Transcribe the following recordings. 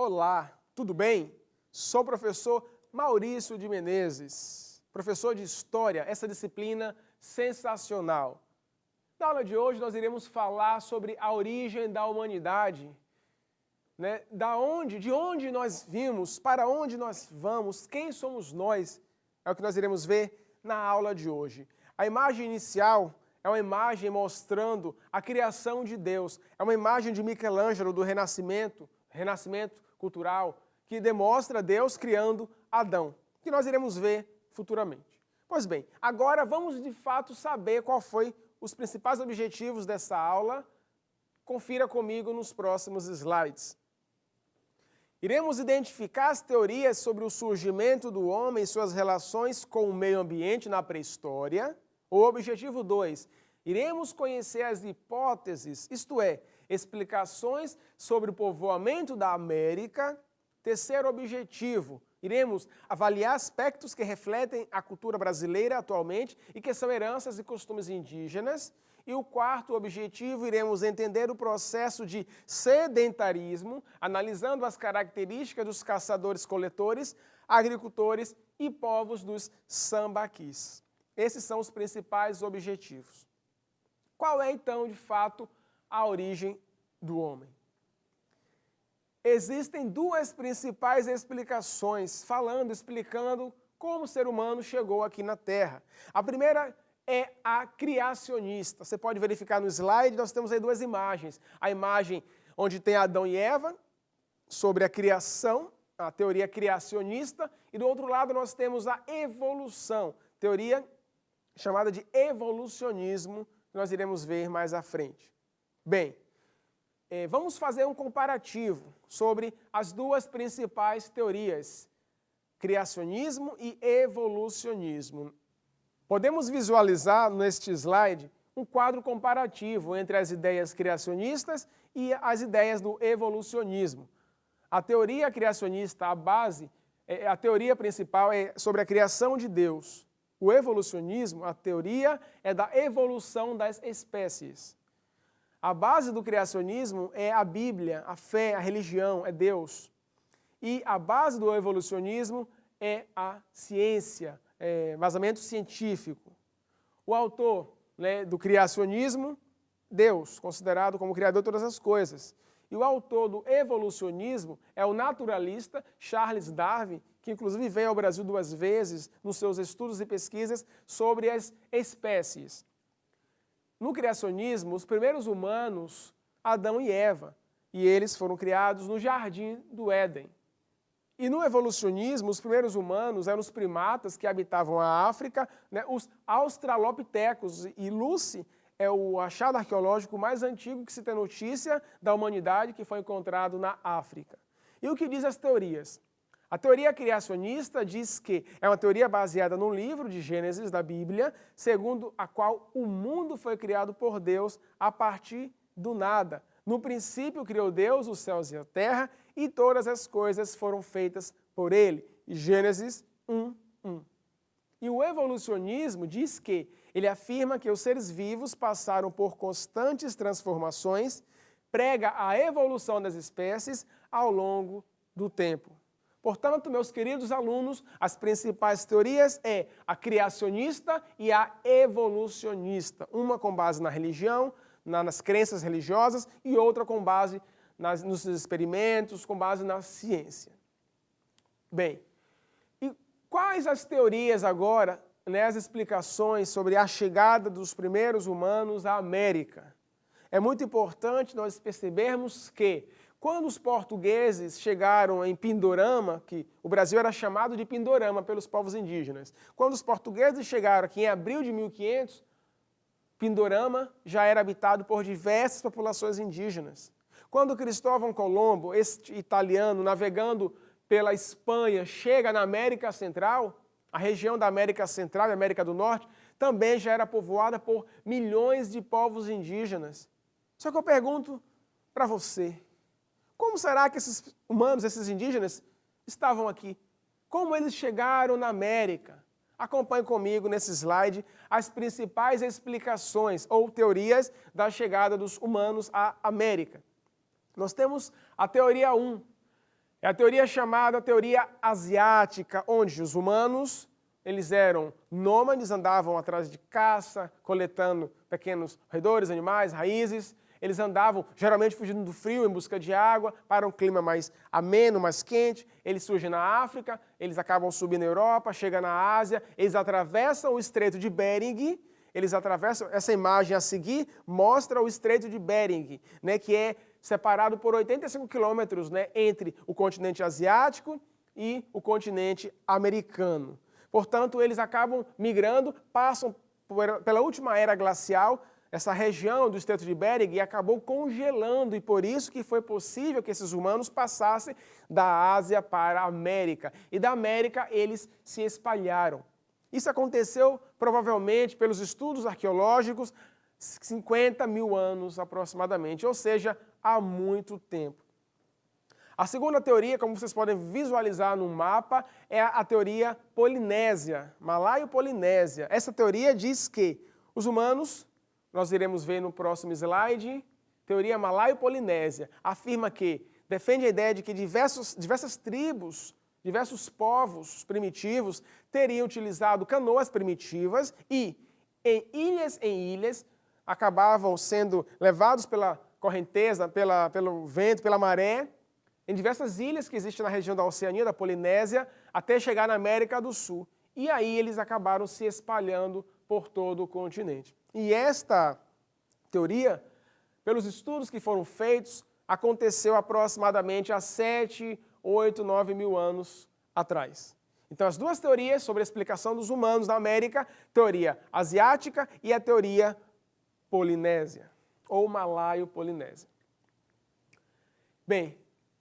Olá, tudo bem? Sou o professor Maurício de Menezes, professor de História, essa disciplina sensacional. Na aula de hoje nós iremos falar sobre a origem da humanidade, de onde nós vimos, para onde nós vamos, quem somos nós, é o que nós iremos ver na aula de hoje. A imagem inicial é uma imagem mostrando a criação de Deus, é uma imagem de Michelangelo do Renascimento cultural, que demonstra Deus criando Adão, que nós iremos ver futuramente. Pois bem, agora vamos de fato saber qual foi os principais objetivos dessa aula. Confira comigo nos próximos slides. Iremos identificar as teorias sobre o surgimento do homem e suas relações com o meio ambiente na pré-história. O objetivo 2, iremos conhecer as hipóteses, isto é, explicações sobre o povoamento da América. Terceiro objetivo, iremos avaliar aspectos que refletem a cultura brasileira atualmente e que são heranças e costumes indígenas. E o quarto objetivo, iremos entender o processo de sedentarismo, analisando as características dos caçadores-coletores, agricultores e povos dos sambaquis. Esses são os principais objetivos. Qual é, então, de fato, a origem do homem? Existem duas principais explicações, explicando como o ser humano chegou aqui na Terra. A primeira é a criacionista. Você pode verificar no slide, nós temos aí duas imagens. A imagem onde tem Adão e Eva, sobre a criação, a teoria criacionista, e do outro lado nós temos a evolução, teoria chamada de evolucionismo, que nós iremos ver mais à frente. Bem, vamos fazer um comparativo sobre as duas principais teorias, criacionismo e evolucionismo. Podemos visualizar neste slide um quadro comparativo entre as ideias criacionistas e as ideias do evolucionismo. A teoria criacionista, a teoria principal é sobre a criação de Deus. O evolucionismo, a teoria é da evolução das espécies. A base do criacionismo é a Bíblia, a fé, a religião, é Deus. E a base do evolucionismo é a ciência, embasamento científico. O autor do criacionismo, Deus, considerado como criador de todas as coisas. E o autor do evolucionismo é o naturalista Charles Darwin, que inclusive veio ao Brasil 2 vezes nos seus estudos e pesquisas sobre as espécies. No criacionismo, os primeiros humanos, Adão e Eva, e eles foram criados no Jardim do Éden. E no evolucionismo, os primeiros humanos eram os primatas que habitavam a África, os australopitecos, e Lucy é o achado arqueológico mais antigo que se tem notícia da humanidade que foi encontrado na África. E o que diz as teorias? A teoria criacionista diz que é uma teoria baseada no livro de Gênesis da Bíblia, segundo a qual o mundo foi criado por Deus a partir do nada. No princípio criou Deus os céus e a terra, e todas as coisas foram feitas por Ele. Gênesis 1:1. E o evolucionismo diz que ele afirma que os seres vivos passaram por constantes transformações, prega a evolução das espécies ao longo do tempo. Portanto, meus queridos alunos, as principais teorias é a criacionista e a evolucionista. Uma com base na religião, nas crenças religiosas, e outra com base nos experimentos, com base na ciência. Bem, e quais as teorias agora, as explicações sobre a chegada dos primeiros humanos à América? É muito importante nós percebermos que quando os portugueses chegaram em Pindorama, que o Brasil era chamado de Pindorama pelos povos indígenas, quando os portugueses chegaram aqui em abril de 1500, Pindorama já era habitado por diversas populações indígenas. Quando Cristóvão Colombo, este italiano, navegando pela Espanha, chega na América Central, a região da América Central e América do Norte também já era povoada por milhões de povos indígenas. Só que eu pergunto para você, como será que esses humanos, esses indígenas, estavam aqui? Como eles chegaram na América? Acompanhe comigo nesse slide as principais explicações ou teorias da chegada dos humanos à América. Nós temos a teoria 1, É a teoria chamada teoria asiática, onde os humanos, eles eram nômades, andavam atrás de caça, coletando pequenos roedores, animais, raízes. Eles andavam geralmente fugindo do frio em busca de água para um clima mais ameno, mais quente. Eles surgem na África, eles acabam subindo na Europa, chegam na Ásia, eles atravessam o Estreito de Bering. Eles atravessam, essa imagem a seguir mostra o Estreito de Bering, né, que é separado por 85 quilômetros, né, entre o continente asiático e o continente americano. Portanto, eles acabam migrando, passam pela última era glacial, essa região do Estreito de Bering, e acabou congelando, e por isso que foi possível que esses humanos passassem da Ásia para a América. E da América eles se espalharam. Isso aconteceu provavelmente pelos estudos arqueológicos 50 mil anos aproximadamente, ou seja, há muito tempo. A segunda teoria, como vocês podem visualizar no mapa, é a teoria polinésia, malaio-polinésia. Essa teoria diz que os humanos, nós iremos ver no próximo slide, teoria malaio-polinésia, afirma que, defende a ideia de que diversas tribos, diversos povos primitivos teriam utilizado canoas primitivas e, em ilhas, acabavam sendo levados pela correnteza, pelo vento, pela maré, em diversas ilhas que existem na região da Oceania, da Polinésia, até chegar na América do Sul. E aí eles acabaram se espalhando por todo o continente. E esta teoria, pelos estudos que foram feitos, aconteceu aproximadamente há 7, 8, 9 mil anos atrás. Então, as duas teorias sobre a explicação dos humanos na América, teoria asiática e a teoria polinésia, ou malaio-polinésia. Bem,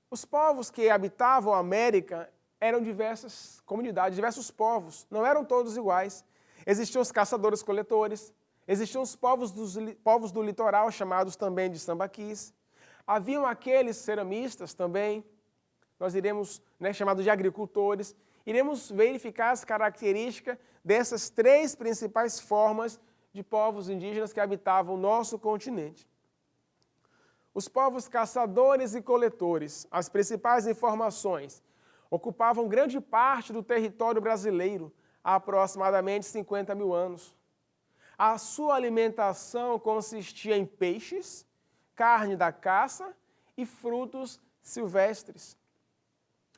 os povos que habitavam a América eram diversas comunidades, diversos povos, não eram todos iguais. Existiam os caçadores-coletores, existiam os povos do litoral, chamados também de sambaquis. Haviam aqueles ceramistas também, nós iremos, chamados de agricultores, iremos verificar as características dessas três principais formas de povos indígenas que habitavam o nosso continente. Os povos caçadores e coletores, as principais informações, ocupavam grande parte do território brasileiro há aproximadamente 50 mil anos. A sua alimentação consistia em peixes, carne da caça e frutos silvestres.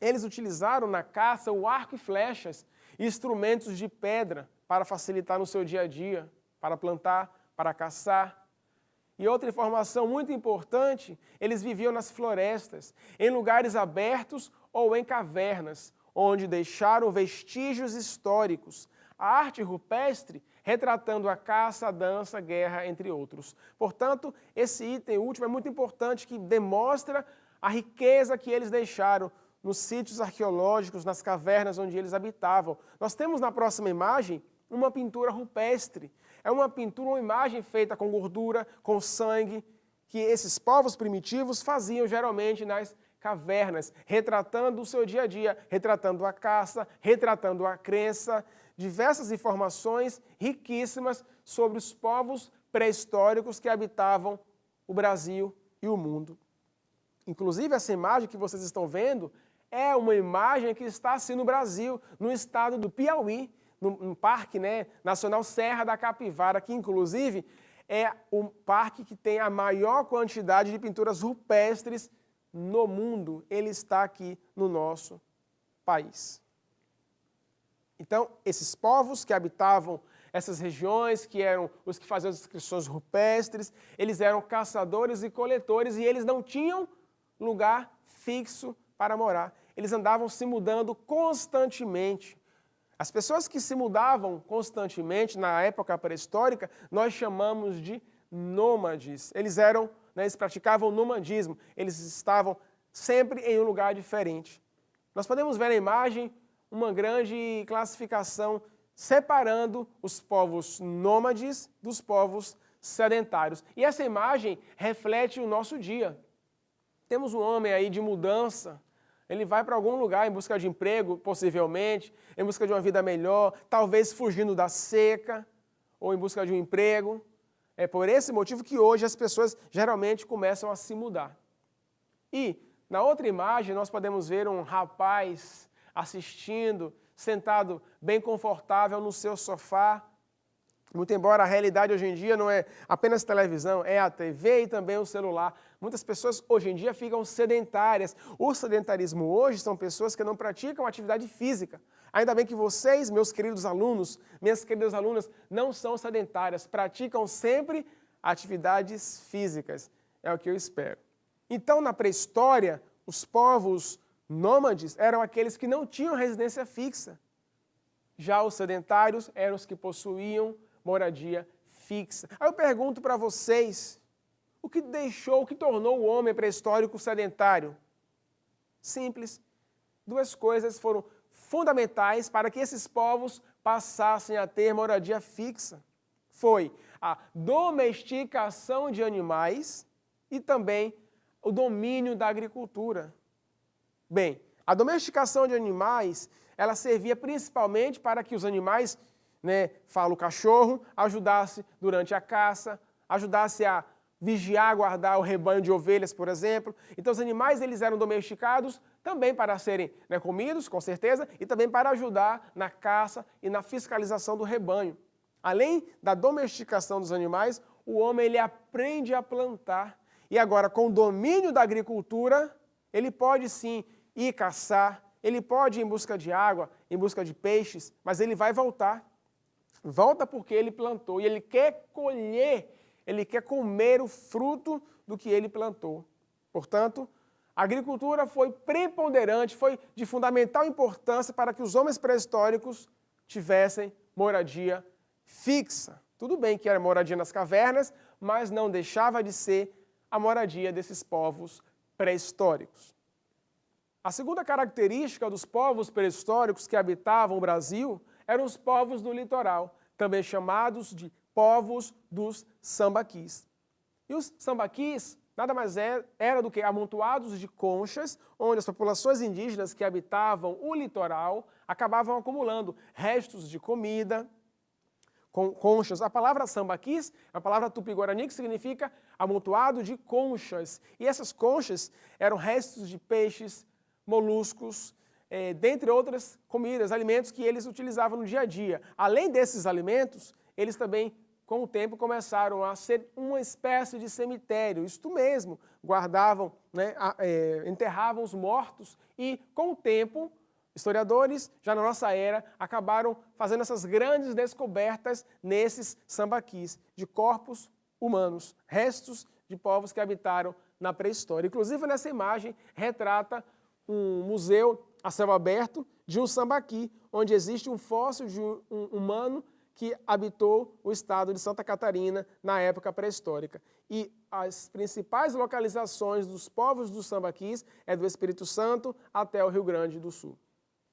Eles utilizaram na caça o arco e flechas e instrumentos de pedra para facilitar no seu dia a dia, para plantar, para caçar. E outra informação muito importante, eles viviam nas florestas, em lugares abertos ou em cavernas, onde deixaram vestígios históricos. A arte rupestre retratando a caça, a dança, a guerra, entre outros. Portanto, esse item último é muito importante, que demonstra a riqueza que eles deixaram nos sítios arqueológicos, nas cavernas onde eles habitavam. Nós temos na próxima imagem uma pintura rupestre. É uma pintura, uma imagem feita com gordura, com sangue, que esses povos primitivos faziam geralmente nas cavernas, retratando o seu dia a dia, retratando a caça, retratando a crença, diversas informações riquíssimas sobre os povos pré-históricos que habitavam o Brasil e o mundo. Inclusive, essa imagem que vocês estão vendo é uma imagem que está assim no Brasil, no estado do Piauí, no Parque Nacional Serra da Capivara, que inclusive é o parque que tem a maior quantidade de pinturas rupestres no mundo. Ele está aqui no nosso país. Então, esses povos que habitavam essas regiões, que eram os que faziam as inscrições rupestres, eles eram caçadores e coletores e eles não tinham lugar fixo para morar. Eles andavam se mudando constantemente. As pessoas que se mudavam constantemente na época pré-histórica, nós chamamos de nômades. Eles praticavam o nomadismo, eles estavam sempre em um lugar diferente. Nós podemos ver na imagem uma grande classificação separando os povos nômades dos povos sedentários. E essa imagem reflete o nosso dia. Temos um homem aí de mudança. Ele vai para algum lugar em busca de emprego, possivelmente, em busca de uma vida melhor, talvez fugindo da seca, ou em busca de um emprego. É por esse motivo que hoje as pessoas geralmente começam a se mudar. E Na outra imagem, nós podemos ver um rapaz assistindo, sentado bem confortável no seu sofá. Muito embora a realidade hoje em dia não é apenas televisão, é a TV e também o celular. Muitas pessoas hoje em dia ficam sedentárias. O sedentarismo hoje são pessoas que não praticam atividade física. Ainda bem que vocês, meus queridos alunos, minhas queridas alunas, não são sedentárias, praticam sempre atividades físicas. É o que eu espero. Então, na pré-história, os povos nômades eram aqueles que não tinham residência fixa. Já os sedentários eram os que possuíam moradia fixa. Aí eu pergunto para vocês, o que tornou o homem pré-histórico sedentário? Simples. Duas coisas foram fundamentais para que esses povos passassem a ter moradia fixa. Foi a domesticação de animais e também o domínio da agricultura. Bem, a domesticação de animais, ela servia principalmente para que os animais, fala o cachorro, ajudasse durante a caça, ajudasse a vigiar, guardar o rebanho de ovelhas, por exemplo. Então os animais eles eram domesticados também para serem comidos, com certeza, e também para ajudar na caça e na fiscalização do rebanho. Além da domesticação dos animais, o homem ele aprende a plantar. E agora, com o domínio da agricultura, ele pode sim ir caçar, ele pode ir em busca de água, em busca de peixes, mas ele vai voltar. Volta porque ele plantou e ele quer colher, ele quer comer o fruto do que ele plantou. Portanto, a agricultura foi preponderante, foi de fundamental importância para que os homens pré-históricos tivessem moradia fixa. Tudo bem que era moradia nas cavernas, mas não deixava de ser a moradia desses povos pré-históricos. A segunda característica dos povos pré-históricos que habitavam o Brasil eram os povos do litoral, também chamados de povos dos sambaquis. E os sambaquis nada mais era do que amontoados de conchas, onde as populações indígenas que habitavam o litoral acabavam acumulando restos de comida, conchas. A palavra sambaquis é uma palavra tupi-guarani que significa amontoado de conchas. E essas conchas eram restos de peixes, moluscos, dentre outras comidas, alimentos que eles utilizavam no dia a dia. Além desses alimentos, eles também, com o tempo, começaram a ser uma espécie de cemitério. Isto mesmo, guardavam, enterravam os mortos e, com o tempo, historiadores, já na nossa era, acabaram fazendo essas grandes descobertas nesses sambaquis, de corpos humanos, restos de povos que habitaram na pré-história. Inclusive, nessa imagem, retrata um museu a céu aberto de um sambaqui, onde existe um fóssil de um humano que habitou o estado de Santa Catarina na época pré-histórica. E as principais localizações dos povos dos sambaquis é do Espírito Santo até o Rio Grande do Sul.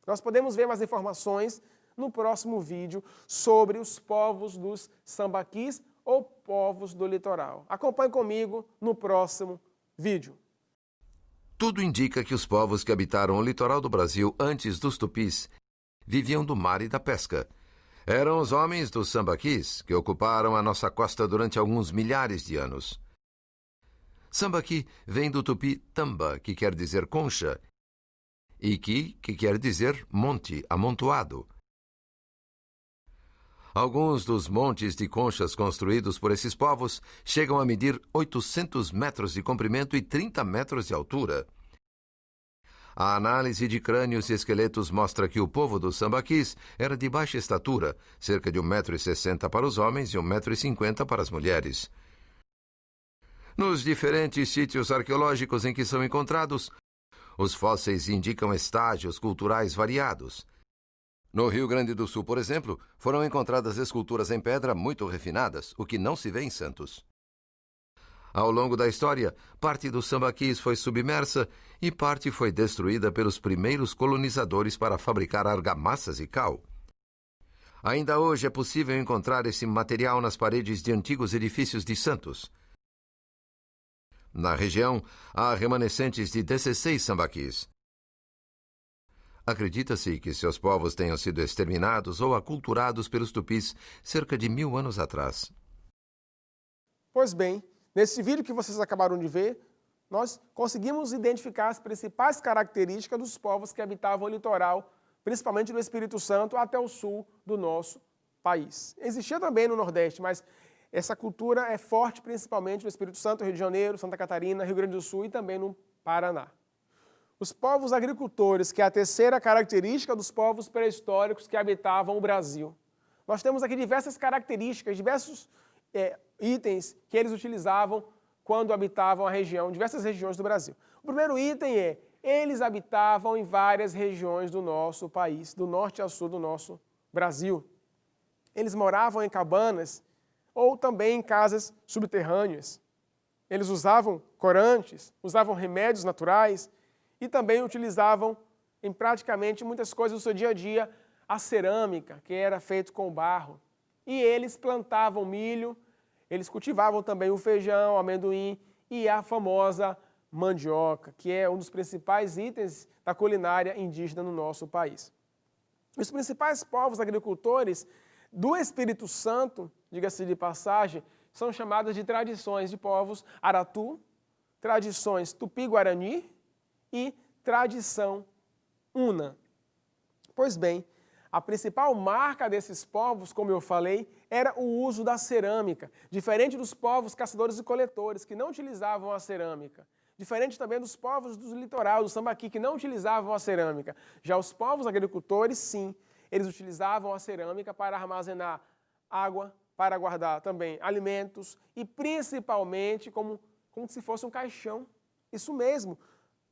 Nós podemos ver mais informações no próximo vídeo sobre os povos dos sambaquis ou povos do litoral. Acompanhe comigo no próximo vídeo. Tudo indica que os povos que habitaram o litoral do Brasil antes dos tupis viviam do mar e da pesca. Eram os homens dos sambaquis que ocuparam a nossa costa durante alguns milhares de anos. Sambaqui vem do tupi tamba, que quer dizer concha, e que quer dizer monte, amontoado. Alguns dos montes de conchas construídos por esses povos chegam a medir 800 metros de comprimento e 30 metros de altura. A análise de crânios e esqueletos mostra que o povo dos sambaquis era de baixa estatura, cerca de 1,60 m para os homens e 1,50 m para as mulheres. Nos diferentes sítios arqueológicos em que são encontrados, os fósseis indicam estágios culturais variados. No Rio Grande do Sul, por exemplo, foram encontradas esculturas em pedra muito refinadas, o que não se vê em Santos. Ao longo da história, parte dos sambaquis foi submersa e parte foi destruída pelos primeiros colonizadores para fabricar argamassas e cal. Ainda hoje é possível encontrar esse material nas paredes de antigos edifícios de Santos. Na região, há remanescentes de 16 sambaquis. Acredita-se que seus povos tenham sido exterminados ou aculturados pelos tupis cerca de 1000 anos atrás. Pois bem, nesse vídeo que vocês acabaram de ver, nós conseguimos identificar as principais características dos povos que habitavam o litoral, principalmente do Espírito Santo, até o sul do nosso país. Existia também no Nordeste, mas essa cultura é forte principalmente no Espírito Santo, Rio de Janeiro, Santa Catarina, Rio Grande do Sul e também no Paraná. Os povos agricultores, que é a terceira característica dos povos pré-históricos que habitavam o Brasil. Nós temos aqui diversas características, diversos itens que eles utilizavam quando habitavam a região, diversas regiões do Brasil. O primeiro item é, eles habitavam em várias regiões do nosso país, do norte ao sul do nosso Brasil. Eles moravam em cabanas ou também em casas subterrâneas. Eles usavam corantes, usavam remédios naturais e também utilizavam em praticamente muitas coisas do seu dia a dia a cerâmica, que era feito com barro. E eles plantavam milho, eles cultivavam também o feijão, o amendoim e a famosa mandioca, que é um dos principais itens da culinária indígena no nosso país. Os principais povos agricultores do Espírito Santo, diga-se de passagem, são chamadas de tradições de povos Aratu, tradições Tupi-Guarani e tradição Una. Pois bem, a principal marca desses povos, como eu falei, era o uso da cerâmica, diferente dos povos caçadores e coletores, que não utilizavam a cerâmica. Diferente também dos povos do litoral, do Sambaqui, que não utilizavam a cerâmica. Já os povos agricultores, sim, eles utilizavam a cerâmica para armazenar água, para guardar também alimentos e principalmente como se fosse um caixão. Isso mesmo,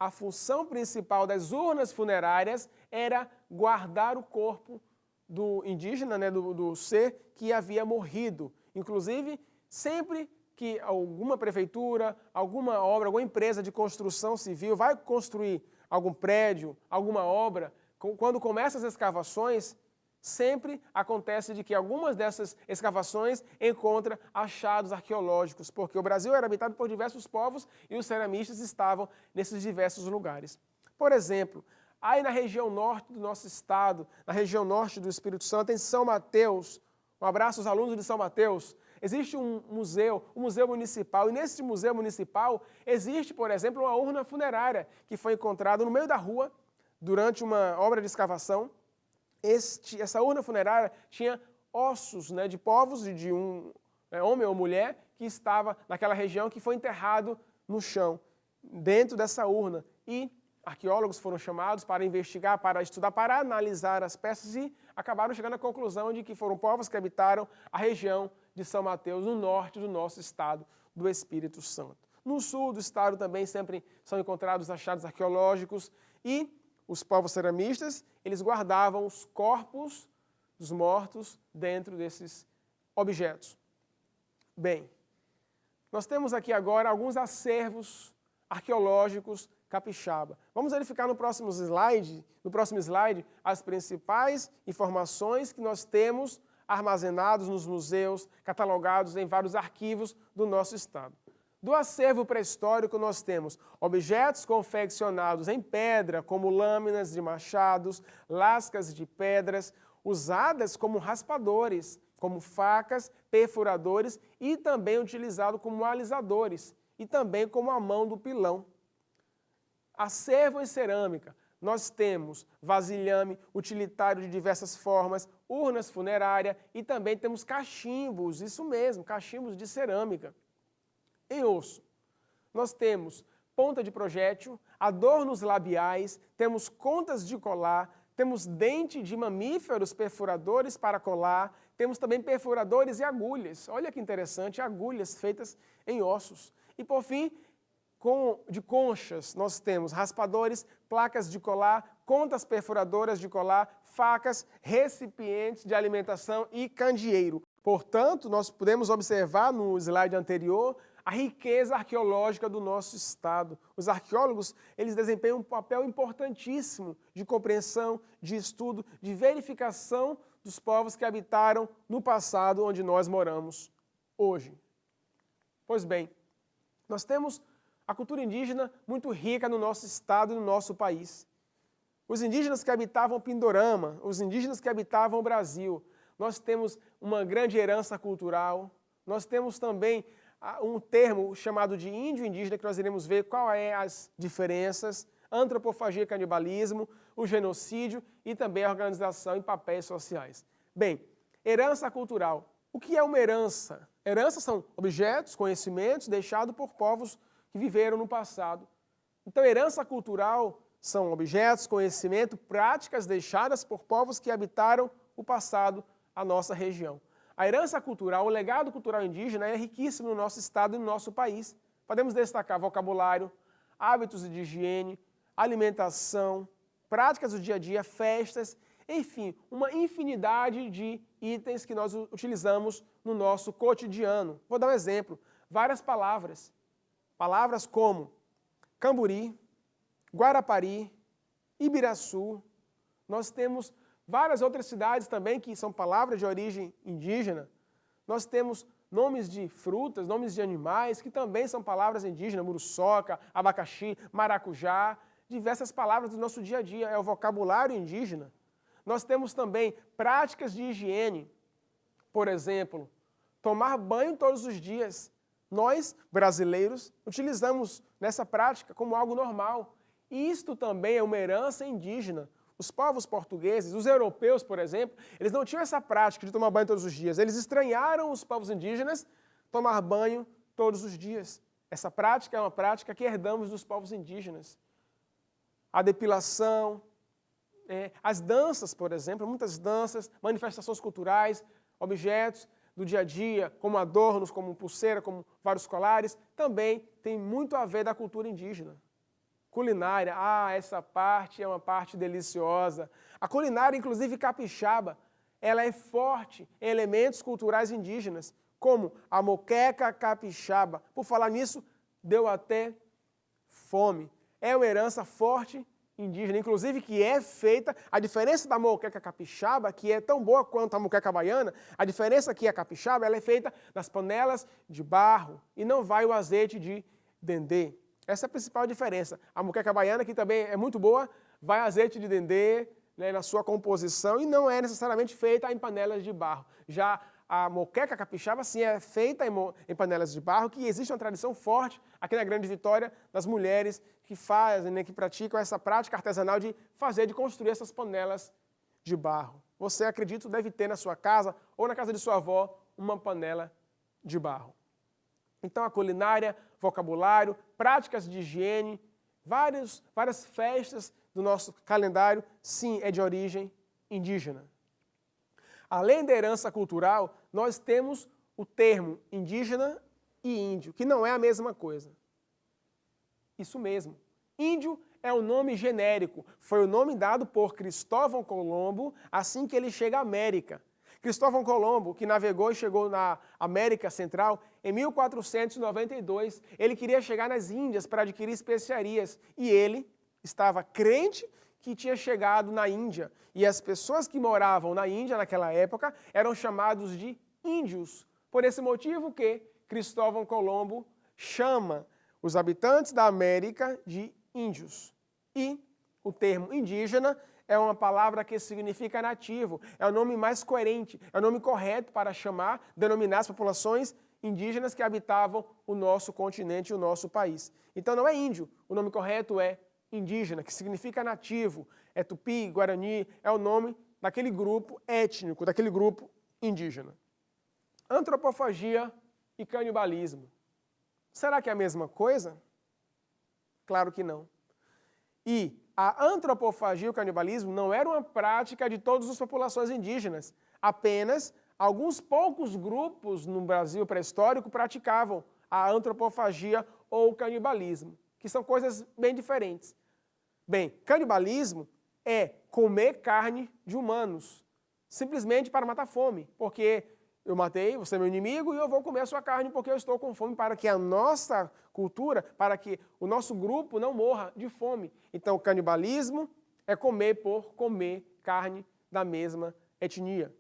a função principal das urnas funerárias era guardar o corpo do indígena, né, do ser que havia morrido. Inclusive, sempre que alguma prefeitura, alguma obra, alguma empresa de construção civil vai construir algum prédio, alguma obra, quando começam as escavações, sempre acontece de que algumas dessas escavações encontram achados arqueológicos, porque o Brasil era habitado por diversos povos e os ceramistas estavam nesses diversos lugares. Por exemplo, aí na região norte do nosso estado, na região norte do Espírito Santo, em São Mateus, um abraço aos alunos de São Mateus, existe um museu municipal, e nesse museu municipal existe, por exemplo, uma urna funerária que foi encontrada no meio da rua durante uma obra de escavação. Essa urna funerária tinha ossos, né, de povos, de um homem ou mulher que estava naquela região, que foi enterrado no chão, dentro dessa urna. E arqueólogos foram chamados para investigar, para estudar, para analisar as peças e acabaram chegando à conclusão de que foram povos que habitaram a região de São Mateus, no norte do nosso estado do Espírito Santo. No sul do estado também sempre são encontrados achados arqueológicos e os povos ceramistas, eles guardavam os corpos dos mortos dentro desses objetos. Bem, nós temos aqui agora alguns acervos arqueológicos capixaba. Vamos verificar no próximo slide, as principais informações que nós temos armazenados nos museus, catalogados em vários arquivos do nosso estado. Do acervo pré-histórico nós temos objetos confeccionados em pedra, como lâminas de machados, lascas de pedras, usadas como raspadores, como facas, perfuradores e também utilizado como alisadores e também como a mão do pilão. Acervo em cerâmica, nós temos vasilhame utilitário de diversas formas, urnas funerárias e também temos cachimbos, isso mesmo, cachimbos de cerâmica. Em osso, nós temos ponta de projétil, adornos labiais, temos contas de colar, temos dente de mamíferos perfuradores para colar, temos também perfuradores e agulhas. Olha que interessante, agulhas feitas em ossos. E por fim, de conchas, nós temos raspadores, placas de colar, contas perfuradoras de colar, facas, recipientes de alimentação e candeeiro. Portanto, nós podemos observar no slide anterior a riqueza arqueológica do nosso estado. Os arqueólogos, eles desempenham um papel importantíssimo de compreensão, de estudo, de verificação dos povos que habitaram no passado onde nós moramos hoje. Pois bem, nós temos a cultura indígena muito rica no nosso estado e no nosso país. Os indígenas que habitavam Pindorama, os indígenas que habitavam o Brasil, nós temos uma grande herança cultural, nós temos também um termo chamado de índio indígena, que nós iremos ver qual é as diferenças, antropofagia e canibalismo, o genocídio e também a organização em papéis sociais. Bem, herança cultural. O que é uma herança? Heranças são objetos, conhecimentos deixados por povos que viveram no passado. Então, herança cultural são objetos, conhecimento, práticas deixadas por povos que habitaram o passado, a nossa região. A herança cultural, o legado cultural indígena é riquíssimo no nosso estado e no nosso país. Podemos destacar vocabulário, hábitos de higiene, alimentação, práticas do dia a dia, festas, enfim, uma infinidade de itens que nós utilizamos no nosso cotidiano. Vou dar um exemplo. Várias palavras. Palavras como Camburi, Guarapari, Ibiraçu. Nós temos várias outras cidades também que são palavras de origem indígena. Nós temos nomes de frutas, nomes de animais que também são palavras indígenas, muriçoca, abacaxi, maracujá, diversas palavras do nosso dia a dia, é o vocabulário indígena. Nós temos também práticas de higiene, por exemplo, tomar banho todos os dias. Nós, brasileiros, utilizamos nessa prática como algo normal. E isto também é uma herança indígena. Os povos portugueses, os europeus, por exemplo, eles não tinham essa prática de tomar banho todos os dias. Eles estranharam os povos indígenas tomar banho todos os dias. Essa prática é uma prática que herdamos dos povos indígenas. A depilação, as danças, por exemplo, muitas danças, manifestações culturais, objetos do dia a dia, como adornos, como pulseira, como vários colares, também tem muito a ver da cultura indígena. Culinária, essa parte é uma parte deliciosa. A culinária, inclusive capixaba, ela é forte em elementos culturais indígenas, como a moqueca capixaba. Por falar nisso, deu até fome. É uma herança forte indígena, inclusive que é feita, a diferença da moqueca capixaba, que é tão boa quanto a moqueca baiana, a diferença que a capixaba ela é feita nas panelas de barro e não vai o azeite de dendê. Essa é a principal diferença. A moqueca baiana, que também é muito boa, vai azeite de dendê, né, na sua composição e não é necessariamente feita em panelas de barro. Já a moqueca capixaba, sim, é feita em panelas de barro, que existe uma tradição forte aqui na Grande Vitória das mulheres que fazem, né, que praticam essa prática artesanal de construir essas panelas de barro. Você, acredito, deve ter na sua casa ou na casa de sua avó uma panela de barro. Então, a culinária, vocabulário, práticas de higiene, várias festas do nosso calendário, sim, é de origem indígena. Além da herança cultural, nós temos o termo indígena e índio, que não é a mesma coisa. Isso mesmo. Índio é um nome genérico, foi o nome dado por Cristóvão Colombo assim que ele chega à América. Cristóvão Colombo, que navegou e chegou na América Central, em 1492, ele queria chegar nas Índias para adquirir especiarias e ele estava crente que tinha chegado na Índia. E as pessoas que moravam na Índia naquela época eram chamados de índios. Por esse motivo que Cristóvão Colombo chama os habitantes da América de índios. E o termo indígena é uma palavra que significa nativo, é o nome mais coerente, é o nome correto para denominar as populações indígenas que habitavam o nosso continente e o nosso país. Então não é índio, o nome correto é indígena, que significa nativo, é tupi, guarani, é o nome daquele grupo étnico, daquele grupo indígena. Antropofagia e canibalismo. Será que é a mesma coisa? Claro que não. E a antropofagia e o canibalismo não era uma prática de todas as populações indígenas. Apenas alguns poucos grupos no Brasil pré-histórico praticavam a antropofagia ou o canibalismo, que são coisas bem diferentes. Bem, canibalismo é comer carne de humanos, simplesmente para matar fome, porque eu matei, você é meu inimigo e eu vou comer a sua carne porque eu estou com fome, para que a nossa cultura, para que o nosso grupo não morra de fome. Então, o canibalismo é comer por comer carne da mesma etnia.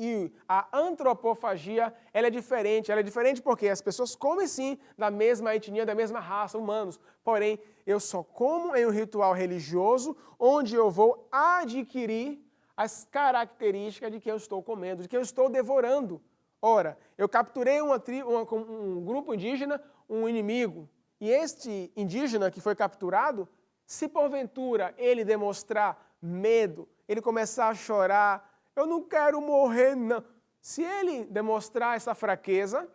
E a antropofagia, ela é diferente porque as pessoas comem sim da mesma etnia, da mesma raça, humanos, porém, eu só como em um ritual religioso, onde eu vou adquirir as características de que eu estou comendo, de que eu estou devorando Ora, eu capturei um grupo indígena, um inimigo, e este indígena que foi capturado, se porventura ele demonstrar medo, ele começar a chorar, eu não quero morrer, não. Se ele demonstrar essa fraqueza,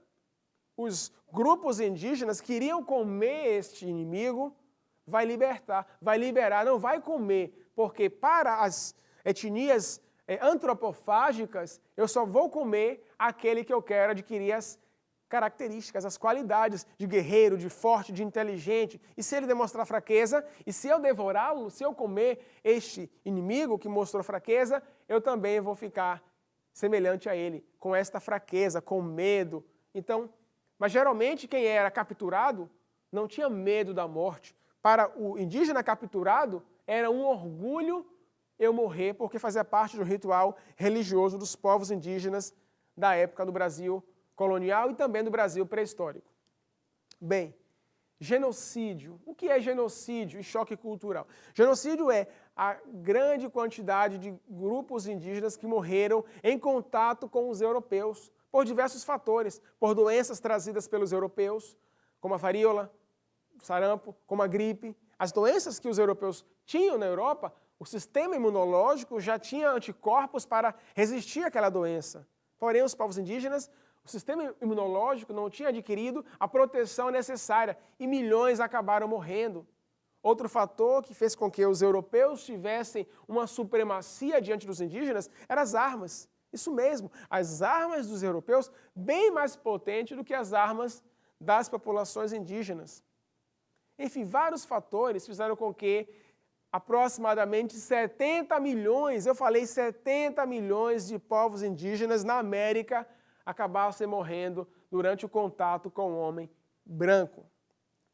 os grupos indígenas que iriam comer este inimigo, vai liberar, não vai comer, porque para as etnias antropofágicas, eu só vou comer aquele que eu quero adquirir as características, as qualidades de guerreiro, de forte, de inteligente. E se ele demonstrar fraqueza, e se eu devorá-lo, se eu comer este inimigo que mostrou fraqueza, eu também vou ficar semelhante a ele, com esta fraqueza, com medo. Então, mas geralmente quem era capturado não tinha medo da morte. Para o indígena capturado, era um orgulho eu morrer, porque fazia parte do ritual religioso dos povos indígenas da época do Brasil colonial e também do Brasil pré-histórico. Bem, genocídio. O que é genocídio e choque cultural? Genocídio é a grande quantidade de grupos indígenas que morreram em contato com os europeus, por diversos fatores, por doenças trazidas pelos europeus, como a varíola, o sarampo, como a gripe. As doenças que os europeus tinham na Europa, o sistema imunológico já tinha anticorpos para resistir àquela doença. Porém, os povos indígenas, o sistema imunológico não tinha adquirido a proteção necessária e milhões acabaram morrendo. Outro fator que fez com que os europeus tivessem uma supremacia diante dos indígenas eram as armas. Isso mesmo, as armas dos europeus bem mais potentes do que as armas das populações indígenas. Enfim, vários fatores fizeram com que aproximadamente 70 milhões, eu falei 70 milhões de povos indígenas na América acabassem morrendo durante o contato com o homem branco.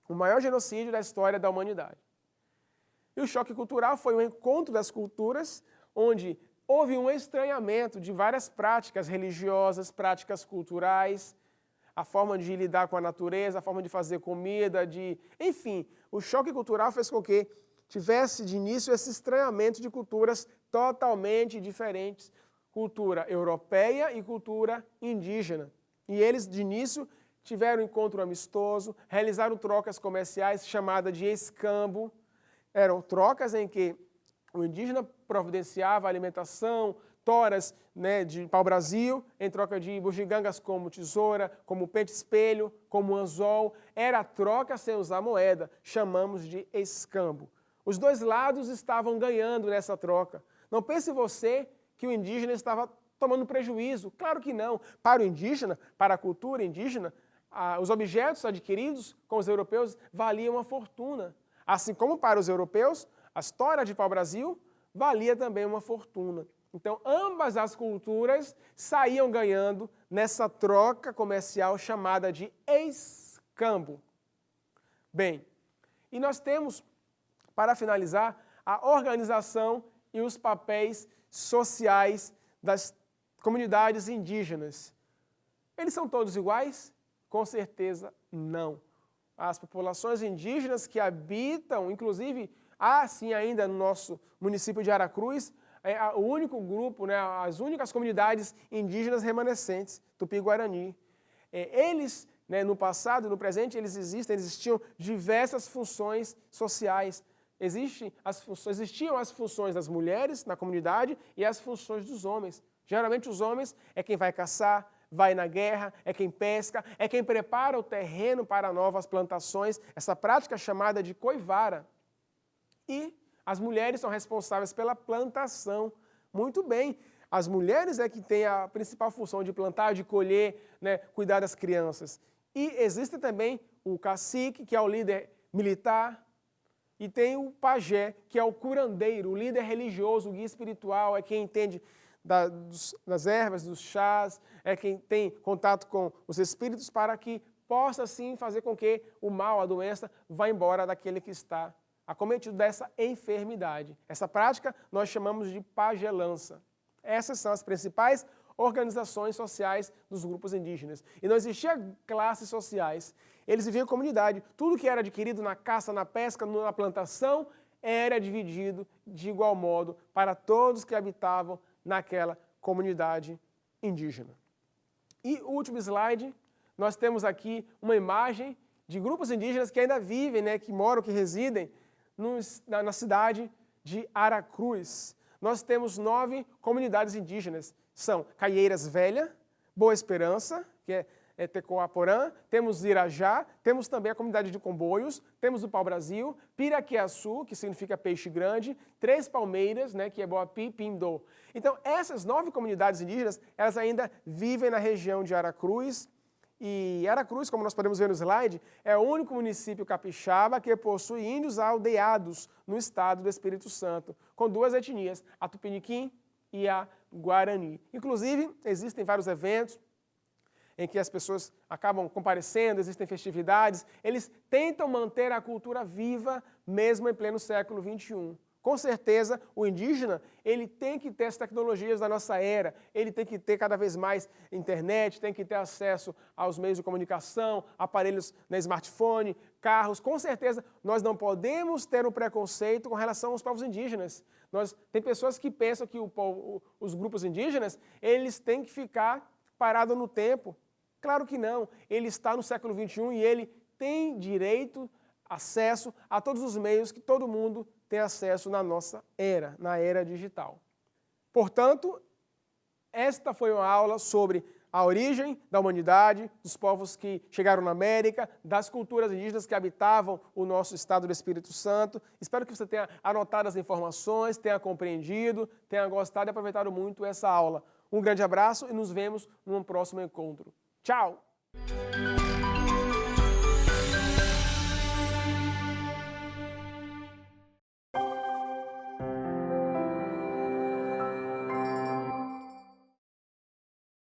O maior genocídio da história da humanidade. E o choque cultural foi um encontro das culturas onde houve um estranhamento de várias práticas religiosas, práticas culturais, a forma de lidar com a natureza, a forma de fazer comida, enfim, o choque cultural fez com que tivesse de início esse estranhamento de culturas totalmente diferentes, cultura europeia e cultura indígena. E eles, de início, tiveram um encontro amistoso, realizaram trocas comerciais chamadas de escambo. Eram trocas em que o indígena providenciava alimentação, toras, de pau-brasil, em troca de bugigangas como tesoura, como pente-espelho, como anzol. Era troca sem usar moeda, chamamos de escambo. Os dois lados estavam ganhando nessa troca. Não pense você que o indígena estava tomando prejuízo. Claro que não. Para o indígena, para a cultura indígena, os objetos adquiridos com os europeus valiam uma fortuna. Assim como para os europeus, a história de pau-brasil valia também uma fortuna. Então, ambas as culturas saíam ganhando nessa troca comercial chamada de escambo. Bem, e nós temos, para finalizar, a organização e os papéis sociais das comunidades indígenas. Eles são todos iguais? Com certeza não. As populações indígenas que habitam, inclusive, há sim ainda no nosso município de Aracruz, o único grupo, as únicas comunidades indígenas remanescentes, Tupi-Guarani. Eles, no passado e no presente, existiam diversas funções sociais. Existiam as funções das mulheres na comunidade e as funções dos homens. Geralmente os homens é quem vai caçar, vai na guerra, é quem pesca, é quem prepara o terreno para novas plantações, essa prática chamada de coivara. E as mulheres são responsáveis pela plantação. Muito bem, as mulheres é que têm a principal função de plantar, de colher, cuidar das crianças. E existe também o cacique, que é o líder militar, e tem o pajé, que é o curandeiro, o líder religioso, o guia espiritual, é quem entende das ervas, dos chás, é quem tem contato com os espíritos para que possa, sim, fazer com que o mal, a doença, vá embora daquele que está acometido dessa enfermidade. Essa prática nós chamamos de pagelança. Essas são as principais organizações sociais dos grupos indígenas. E não existiam classes sociais. Eles viviam em comunidade. Tudo que era adquirido na caça, na pesca, na plantação, era dividido de igual modo para todos que habitavam naquela comunidade indígena. E o último slide, nós temos aqui uma imagem de grupos indígenas que ainda vivem, né, que moram, que residem na cidade de Aracruz. Nós temos 9 comunidades indígenas. São Caieiras Velha, Boa Esperança, que é Tecoaporã, temos Irajá, temos também a comunidade de Comboios, temos o Pau-Brasil, Piraquiaçu, que significa peixe grande, Três Palmeiras, né, que é Boapi, Pindô. Então, essas 9 comunidades indígenas, elas ainda vivem na região de Aracruz. E Aracruz, como nós podemos ver no slide, é o único município capixaba que possui índios aldeados no estado do Espírito Santo, com 2 etnias, a Tupiniquim e a Guarani. Inclusive, existem vários eventos em que as pessoas acabam comparecendo, existem festividades, eles tentam manter a cultura viva mesmo em pleno século XXI. Com certeza, o indígena, ele tem que ter as tecnologias da nossa era, ele tem que ter cada vez mais internet, tem que ter acesso aos meios de comunicação, aparelhos, né, smartphone, carros. Com certeza, nós não podemos ter um preconceito com relação aos povos indígenas. Tem pessoas que pensam que os grupos indígenas, eles têm que ficar parados no tempo. Claro que não, ele está no século XXI e ele tem direito, acesso a todos os meios que todo mundo tem acesso na nossa era, na era digital. Portanto, esta foi uma aula sobre a origem da humanidade, dos povos que chegaram na América, das culturas indígenas que habitavam o nosso estado do Espírito Santo. Espero que você tenha anotado as informações, tenha compreendido, tenha gostado e aproveitado muito essa aula. Um grande abraço e nos vemos num próximo encontro. Tchau!